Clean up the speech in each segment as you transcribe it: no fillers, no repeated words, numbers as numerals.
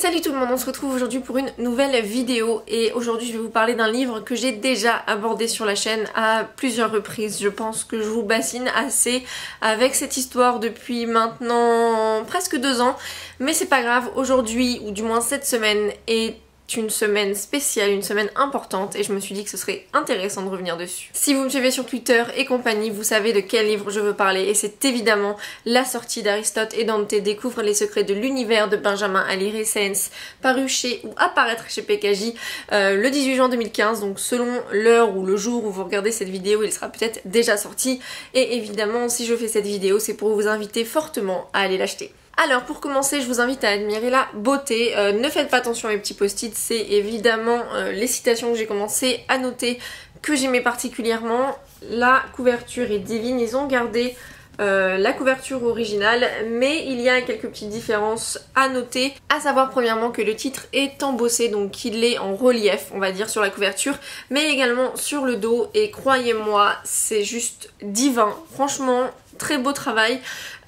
Salut tout le monde, on se retrouve aujourd'hui pour une nouvelle vidéo et aujourd'hui je vais vous parler d'un livre que j'ai déjà abordé sur la chaîne à plusieurs reprises. Je pense que je vous bassine assez avec cette histoire depuis maintenant presque 2 ans, mais c'est pas grave, aujourd'hui ou du moins cette semaine est une semaine spéciale, une semaine importante et je me suis dit que ce serait intéressant de revenir dessus. Si vous me suivez sur Twitter et compagnie, vous savez de quel livre je veux parler et c'est évidemment la sortie d'Aristote et Dante découvre les secrets de l'univers de Benjamin Alire Sáenz, paru chez ou apparaître chez PKJ le 18 juin 2015, donc selon l'heure ou le jour où vous regardez cette vidéo, il sera peut-être déjà sorti et évidemment si je fais cette vidéo c'est pour vous inviter fortement à aller l'acheter. Alors pour commencer, je vous invite à admirer la beauté. Ne faites pas attention à mes petits post-it, c'est évidemment les citations que j'ai commencé à noter que j'aimais particulièrement. La couverture est divine, ils ont gardé la couverture originale, mais il y a quelques petites différences à noter, à savoir premièrement que le titre est embossé, donc il est en relief, on va dire, sur la couverture, mais également sur le dos, et croyez-moi, c'est juste divin, franchement, très beau travail.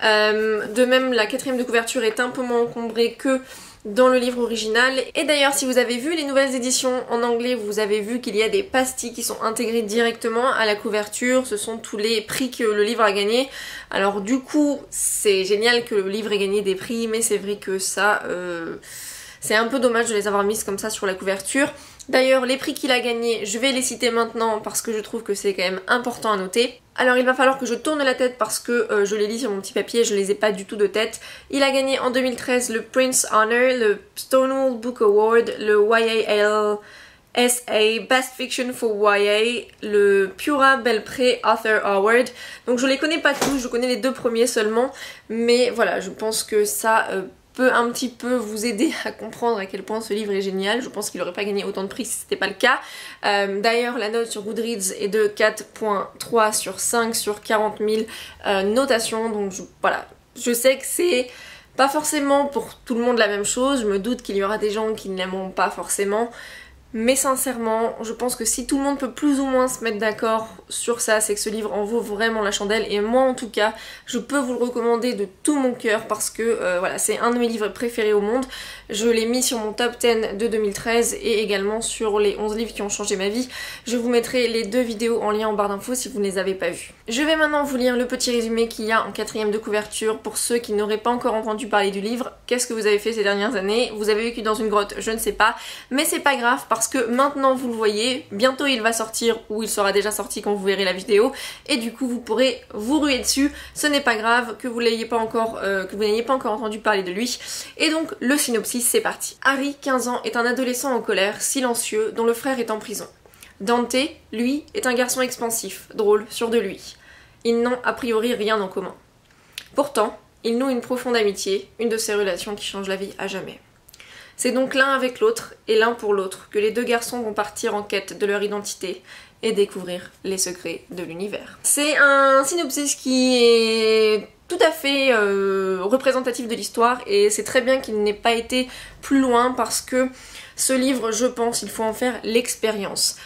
De même, la quatrième de couverture est un peu moins encombrée que dans le livre original. Et d'ailleurs, si vous avez vu les nouvelles éditions en anglais, vous avez vu qu'il y a des pastilles qui sont intégrées directement à la couverture. Ce sont tous les prix que le livre a gagné. Alors du coup, c'est génial que le livre ait gagné des prix, mais c'est vrai que ça, c'est un peu dommage de les avoir mises comme ça sur la couverture. D'ailleurs, les prix qu'il a gagnés, je vais les citer maintenant parce que je trouve que c'est quand même important à noter. Alors il va falloir que je tourne la tête parce que je les lis sur mon petit papier, je les ai pas du tout de tête. Il a gagné en 2013 le Prince Honor, le Stonewall Book Award, le YALSA Best Fiction for YA, le Pura Belpré Author Award. Donc je les connais pas tous, je connais les 2 premiers seulement, mais voilà, je pense que ça peut un petit peu vous aider à comprendre à quel point ce livre est génial. Je pense qu'il n'aurait pas gagné autant de prix si c'était pas le cas. D'ailleurs, la note sur Goodreads est de 4.3 sur 5 sur 40 000 notations. Donc voilà, je sais que c'est pas forcément pour tout le monde la même chose. Je me doute qu'il y aura des gens qui ne l'aimeront pas forcément. Mais sincèrement, je pense que si tout le monde peut plus ou moins se mettre d'accord sur ça, c'est que ce livre en vaut vraiment la chandelle. Et moi en tout cas, je peux vous le recommander de tout mon cœur parce que voilà, c'est un de mes livres préférés au monde. Je l'ai mis sur mon top 10 de 2013 et également sur les 11 livres qui ont changé ma vie. Je vous mettrai les 2 vidéos en lien en barre d'infos si vous ne les avez pas vues. Je vais maintenant vous lire le petit résumé qu'il y a en 4ème de couverture pour ceux qui n'auraient pas encore entendu parler du livre. Qu'est-ce que vous avez fait ces dernières années? Vous avez vécu dans une grotte? Je ne sais pas, mais c'est pas grave parce que maintenant vous le voyez, bientôt il va sortir ou il sera déjà sorti quand vous verrez la vidéo et du coup vous pourrez vous ruer dessus. Ce n'est pas grave que vous n'ayez pas encore entendu parler de lui. Et donc le synopsis, c'est parti. Harry, 15 ans, est un adolescent en colère, silencieux, dont le frère est en prison. Dante, lui, est un garçon expansif, drôle, sûr de lui. Ils n'ont a priori rien en commun. Pourtant, ils nouent une profonde amitié, une de ces relations qui changent la vie à jamais. C'est donc l'un avec l'autre et l'un pour l'autre que les 2 garçons vont partir en quête de leur identité et découvrir les secrets de l'univers. C'est un synopsis qui est tout à fait représentatif de l'histoire et c'est très bien qu'il n'ait pas été plus loin parce que ce livre, je pense, il faut en faire l'expérience.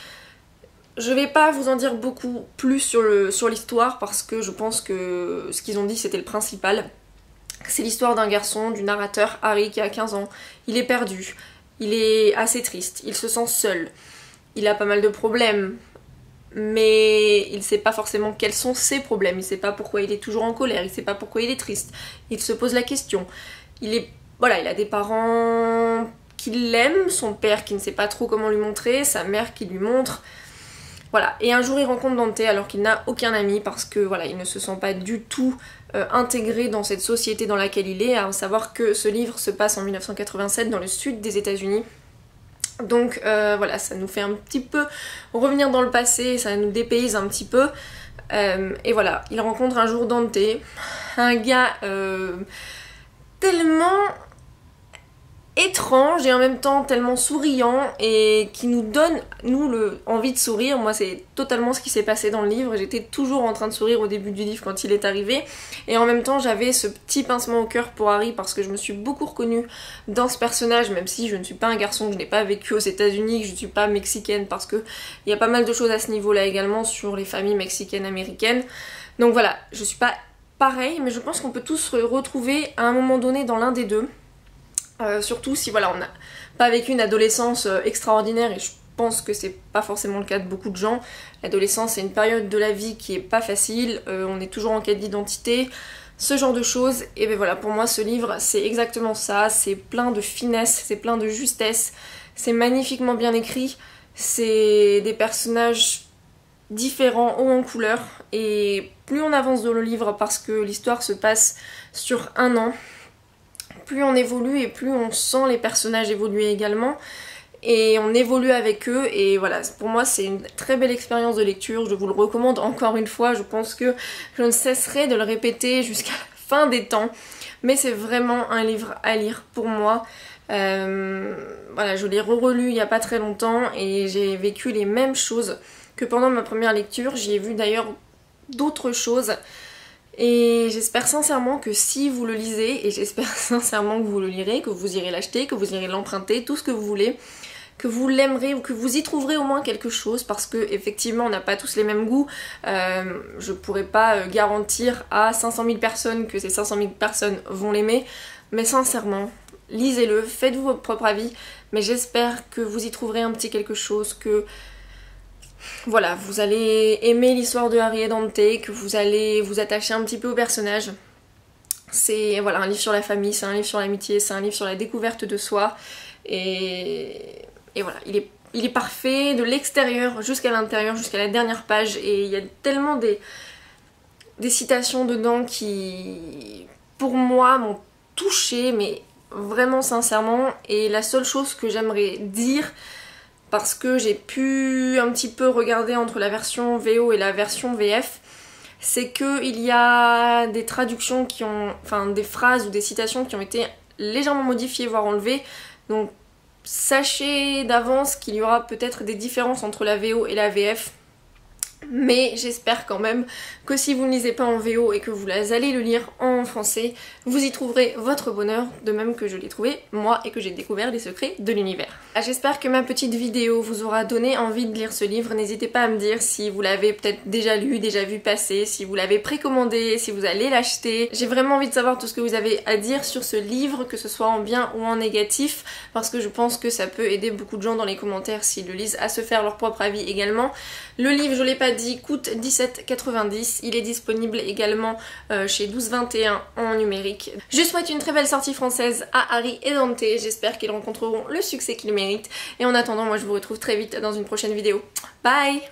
Je vais pas vous en dire beaucoup plus sur l'histoire parce que je pense que ce qu'ils ont dit c'était le principal. C'est l'histoire d'un garçon, du narrateur Harry qui a 15 ans. Il est perdu, il est assez triste, il se sent seul, il a pas mal de problèmes, mais il sait pas forcément quels sont ses problèmes, il sait pas pourquoi il est toujours en colère, il sait pas pourquoi il est triste, il se pose la question. Il a des parents qui l'aiment, son père qui ne sait pas trop comment lui montrer, sa mère qui lui montre. Voilà, et un jour il rencontre Dante alors qu'il n'a aucun ami parce que voilà, il ne se sent pas du tout intégré dans cette société dans laquelle il est, à savoir que ce livre se passe en 1987 dans le sud des États-Unis. Donc voilà, ça nous fait un petit peu revenir dans le passé, ça nous dépayse un petit peu. Et voilà, il rencontre un jour Dante, un gars tellement étrange et en même temps tellement souriant et qui nous donne, envie de sourire. Moi c'est totalement ce qui s'est passé dans le livre, j'étais toujours en train de sourire au début du livre quand il est arrivé et en même temps j'avais ce petit pincement au cœur pour Harry parce que je me suis beaucoup reconnue dans ce personnage, même si je ne suis pas un garçon, que je n'ai pas vécu aux États-Unis, que je ne suis pas mexicaine parce que il y a pas mal de choses à ce niveau-là également sur les familles mexicaines américaines. Donc voilà, je suis pas pareil mais je pense qu'on peut tous se retrouver à un moment donné dans l'un des deux. Surtout si voilà, on n'a pas vécu une adolescence extraordinaire, et je pense que c'est pas forcément le cas de beaucoup de gens. L'adolescence c'est une période de la vie qui est pas facile, on est toujours en quête d'identité, ce genre de choses. Et ben voilà, pour moi ce livre c'est exactement ça, c'est plein de finesse, c'est plein de justesse, c'est magnifiquement bien écrit, c'est des personnages différents, hauts en couleur, et plus on avance dans le livre, parce que l'histoire se passe sur un an, plus on évolue et plus on sent les personnages évoluer également, et on évolue avec eux. Et voilà, pour moi c'est une très belle expérience de lecture, je vous le recommande encore une fois, je pense que je ne cesserai de le répéter jusqu'à la fin des temps, mais c'est vraiment un livre à lire pour moi. Voilà, je l'ai relu il n'y a pas très longtemps et j'ai vécu les mêmes choses que pendant ma première lecture. J'y ai vu d'ailleurs d'autres choses. Et j'espère sincèrement que si vous le lisez, et j'espère sincèrement que vous le lirez, que vous irez l'acheter, que vous irez l'emprunter, tout ce que vous voulez, que vous l'aimerez ou que vous y trouverez au moins quelque chose, parce que effectivement on n'a pas tous les mêmes goûts. Je pourrais pas garantir à 500 000 personnes que ces 500 000 personnes vont l'aimer, mais sincèrement, lisez-le, faites-vous votre propre avis, mais j'espère que vous y trouverez un petit quelque chose, que voilà, vous allez aimer l'histoire de Harry et Dante, que vous allez vous attacher un petit peu au personnage. C'est voilà, un livre sur la famille, c'est un livre sur l'amitié, c'est un livre sur la découverte de soi, et voilà, il est parfait de l'extérieur jusqu'à l'intérieur, jusqu'à la dernière page, et il y a tellement des citations dedans qui, pour moi, m'ont touchée, mais vraiment sincèrement. Et la seule chose que j'aimerais dire, parce que j'ai pu un petit peu regarder entre la version VO et la version VF, c'est qu'il y a des traductions qui ont, enfin des phrases ou des citations qui ont été légèrement modifiées, voire enlevées. Donc sachez d'avance qu'il y aura peut-être des différences entre la VO et la VF. Mais j'espère quand même que si vous ne lisez pas en VO et que vous allez le lire en français, vous y trouverez votre bonheur, de même que je l'ai trouvé moi et que j'ai découvert les secrets de l'univers. J'espère que ma petite vidéo vous aura donné envie de lire ce livre. N'hésitez pas à me dire si vous l'avez peut-être déjà lu, déjà vu passer, si vous l'avez précommandé, si vous allez l'acheter. J'ai vraiment envie de savoir tout ce que vous avez à dire sur ce livre, que ce soit en bien ou en négatif, parce que je pense que ça peut aider beaucoup de gens dans les commentaires s'ils le lisent à se faire leur propre avis également. Le livre, je l'ai pas dit, coûte 17,90 €. Il est disponible également chez 1221 en numérique. Je souhaite une très belle sortie française à Harry et Dante. J'espère qu'ils rencontreront le succès qu'ils méritent. Et en attendant, moi je vous retrouve très vite dans une prochaine vidéo. Bye!